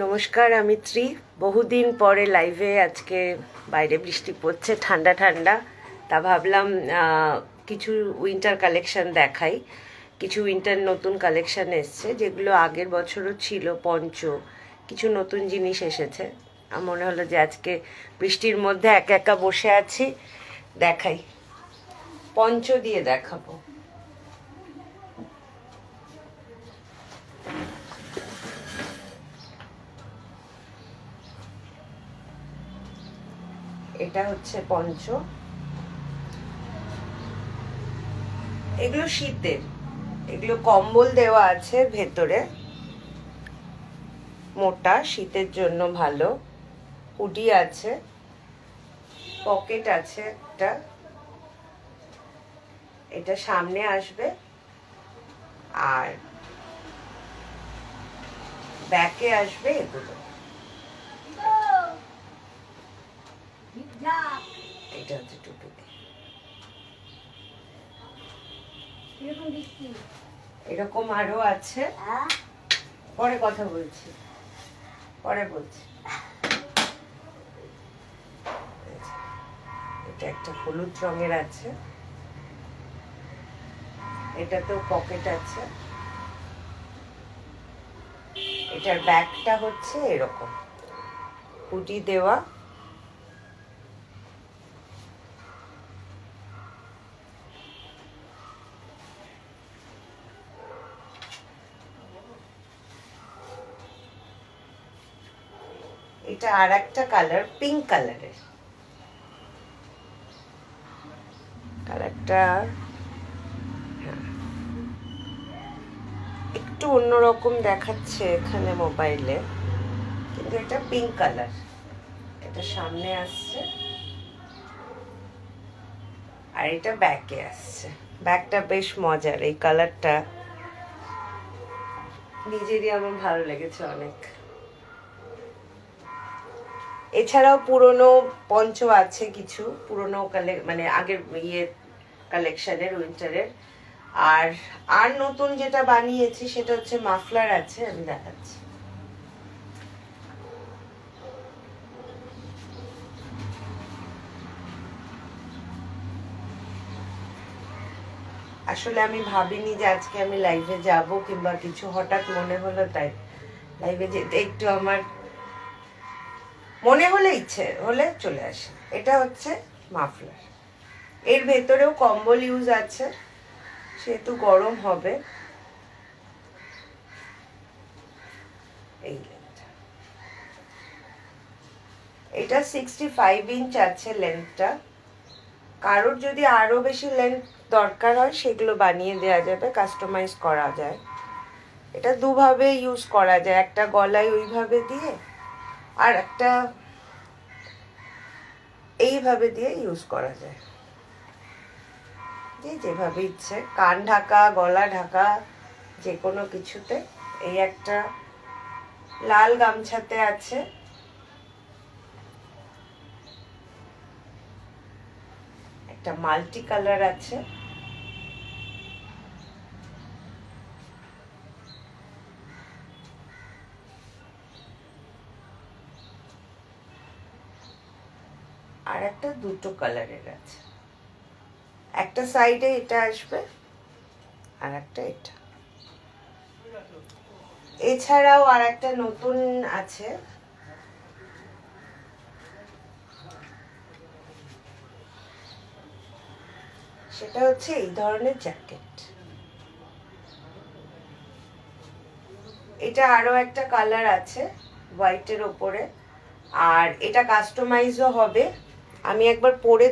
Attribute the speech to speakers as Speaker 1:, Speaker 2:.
Speaker 1: নমস্কার, আমি ত্রি। বহুদিন পরে লাইভে। আজকে বাইরে বৃষ্টি পড়ছে, ঠান্ডা ঠান্ডা। তা ভাবলাম কিছু উইন্টার কালেকশন দেখাই। কিছু উইন্টার নতুন কালেকশন এসছে, যেগুলো আগের বছরও ছিল। পঞ্চ কিছু নতুন জিনিস এসেছে। মনে হলো যে আজকে বৃষ্টির মধ্যে একা একা বসে আছি, দেখাই। পঞ্চ দিয়ে দেখাবো। এটা হচ্ছে পঞ্চ। এগুলো শীতের, এগুলো কম্বল দেওয়া আছে ভেতরে, মোটা, শীতের জন্য ভালো। হুডি আছে, পকেট আছে একটা, এটা সামনে আসবে আর ব্যাকে আসবে এগুলো। এটা হচ্ছে টুপিতে। এরকম আরো আছে, পরে কথা বলছি, পরে বলছি। এটা একটা হলুদ রঙের আছে, এটাতেও পকেট আছে। এটার ব্যাগটা হচ্ছে এরকম, হুডি দেওয়া। এটা আর একটা কালার, পিঙ্ক কালারের। কালারটা একটু অন্যরকম দেখাচ্ছে এখানে মোবাইলে, কিন্তু এটা পিঙ্ক কালার। এটা সামনে আসছে আর এটা ব্যাকে আসছে। ব্যাগটা বেশ মজার, এই কালারটা নিজেরই আমার ভালো লেগেছে অনেক। এছাড়াও পুরনো পঞ্চ আছে কিছু, পুরনো মানে আগের কালেকশনের উইন্টারের। আর নতুন যেটা বানিয়েছি সেটা হচ্ছে মাফলার আছে, আমি দেখাচ্ছি। আসলে আমি ভাবিনি যে আজকে আমি লাইভে যাব কিংবা কিছু, হঠাৎ মনে হলো, তাই লাইভে যেতে একটু আমার মনে হলে, ইচ্ছে হলে চলে আসে। এটা হচ্ছে মাফলার। এর ভেতরেও কম্বল ইউজ আছে, সেহেতু গরম হবে। এই এটা 65 ইঞ্চ আছে লেন্থটা। কারোর যদি আরো বেশি লেন্থ দরকার হয় সেগুলো বানিয়ে দেওয়া যাবে, কাস্টমাইজ করা যায়। এটা দুভাবে ইউজ করা যায়, একটা গলায় ওইভাবে দিয়ে আর একটা এইভাবে দিয়ে ইউজ করা যায়, যেভাবে ইচ্ছে। কান ঢাকা, গলা ঢাকা, যে কোনো কিছুতে। এই একটা লাল গামছাতে আছে, একটা মাল্টি কালার আছে, আর একটা দুটো কালারের আছে। একটা সাইডে এটা আসবে আর একটা এটা। এছাড়াও আর একটা নতুন আছে, সেটা হচ্ছে এই ধরনের জ্যাকেট। এটা আরো একটা কালার আছে হোয়াইটের ওপরে, আর এটা কাস্টমাইজও হবে। আমি একবার পরে